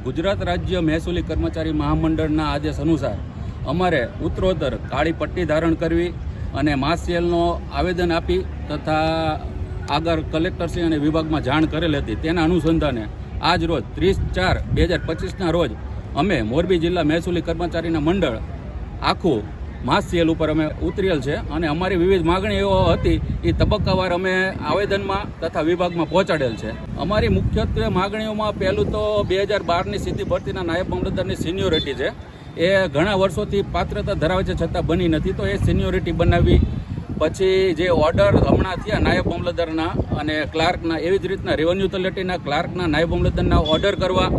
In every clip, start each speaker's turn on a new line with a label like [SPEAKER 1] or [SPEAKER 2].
[SPEAKER 1] ગુજરાત રાજ્ય મહેસૂલી કર્મચારી મહામંડળના આદેશ અનુસાર અમારે ઉત્તરોત્તર કાળી પટ્ટી ધારણ કરવી અને માસ સેલનો આવેદન આપી તથા આગળ કલેક્ટરશ્રી અને વિભાગમાં જાણ કરેલ હતી. તેના અનુસંધાને આજ રોજ 30/4/2025ના રોજ અમે મોરબી જિલ્લા મહેસૂલી કર્મચારીના મંડળ આખું માસ સેલ ઉપર અમે ઉતરેલ છે અને અમારી વિવિધ માગણીઓ હતી એ તબક્કાવાર અમે આવેદનમાં તથા વિભાગમાં પહોંચાડેલ છે. અમારી મુખ્યત્વે માગણીઓમાં પહેલું તો 2012ની સીધી ભરતીના નાયબ મામલતદારની સિનિયોરિટી છે. એ ઘણા વર્ષોથી પાત્રતા ધરાવે છે છતાં બની નથી, તો એ સિનિયોરિટી બનાવવી. પછી જે ઓર્ડર હમણાં થયા નાયબ મામલતદારના અને ક્લાર્કના, એવી જ રીતના રેવન્યુ તલાટીના ક્લાર્કના નાયબ મામલતદારના ઓર્ડર કરવા.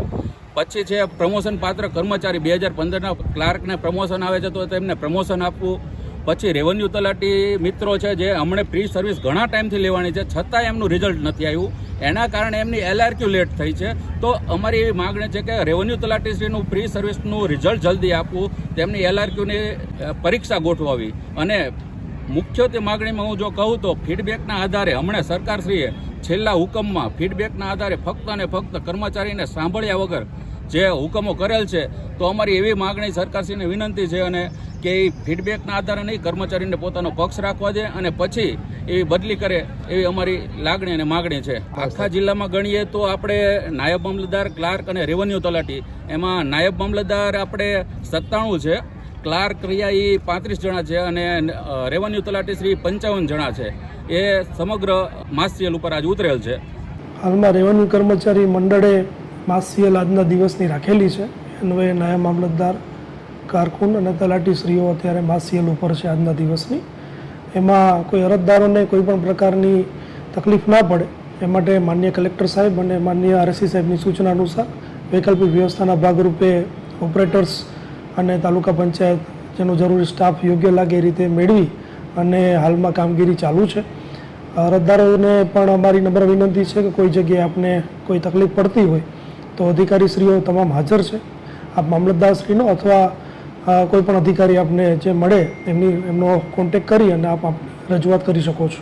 [SPEAKER 1] પછી છે પ્રમોશન પાત્ર કર્મચારી 2015ના ક્લાર્કને પ્રમોશન આવે છે તો તેમને પ્રમોશન આપવું. પછી રેવન્યુ તલાટી મિત્રો છે જે હમણાં પ્રી સર્વિસ ઘણા ટાઈમથી લેવાની છે છતાં એમનું રિઝલ્ટ નથી આવ્યું, એના કારણે એમની LRQ લેટ થઈ છે. તો અમારી એવી માગણી છે કે રેવન્યુ તલાટીશ્રીનું પ્રી સર્વિસનું રિઝલ્ટ જલ્દી આપવું, તેમની LRQની પરીક્ષા ગોઠવાવી. અને મુખ્યત્વે માગણીમાં હું જો કહું તો ફીડબેકના આધારે હમણાં સરકારશ્રીએ છેલ્લા હુકમમાં ફીડબેકના આધારે ફક્ત અને ફક્ત કર્મચારીને સાંભળ્યા વગર જે હુકમો કરેલ છે, તો અમારી એવી માગણી સરકારશ્રીને વિનંતી છે અને કે એ ફીડબેકના આધારે નહીં, કર્મચારીને પોતાનો પક્ષ રાખવા દે અને પછી એવી બદલી કરે, એવી અમારી લાગણી અને માગણી છે. આખા જિલ્લામાં ગણીએ તો આપણે નાયબ મામલતદાર, ક્લાર્ક અને રેવન્યુ તલાટી, એમાં નાયબ મામલતદાર આપણે 97 છે, ક્લાર્ક રહ્યા એ 35 જણા છે અને રેવન્યુ તલાટી શ્રી 55 જણા છે. એ સમગ્ર માસ સેલ ઉપર આજ ઉતરેલ છે.
[SPEAKER 2] હાલમાં રેવન્યુ કર્મચારી મંડળે માસ સેલ આજના દિવસની રાખેલી છે. અન્વયે નાયબ મામલતદાર, કારકુન અને તલાટીશ્રીઓ અત્યારે માસ સેલ ઉપર છે આજના દિવસની. એમાં કોઈ અરજદારોને કોઈ પણ પ્રકારની તકલીફ ના પડે એ માટે માનનીય કલેક્ટર સાહેબ અને માનનીય RSC સાહેબની સૂચના અનુસાર વૈકલ્પિક વ્યવસ્થાના ભાગરૂપે ઓપરેટર્સ અને તાલુકા પંચાયત જેનો જરૂરી સ્ટાફ યોગ્ય લાગે એ રીતે મેળવી અને હાલમાં કામગીરી ચાલુ છે. અરજદારોને પણ અમારી નમ્ર વિનંતી છે કે કોઈ જગ્યાએ આપને કોઈ તકલીફ પડતી હોય તો અધિકારીશ્રીઓ તમામ હાજર છે. આપ મામલતદારશ્રીનો અથવા કોઈ પણ અધિકારી આપને જે મળે એમનો કોન્ટેક્ટ કરી અને આપ રજૂઆત કરી શકો છો.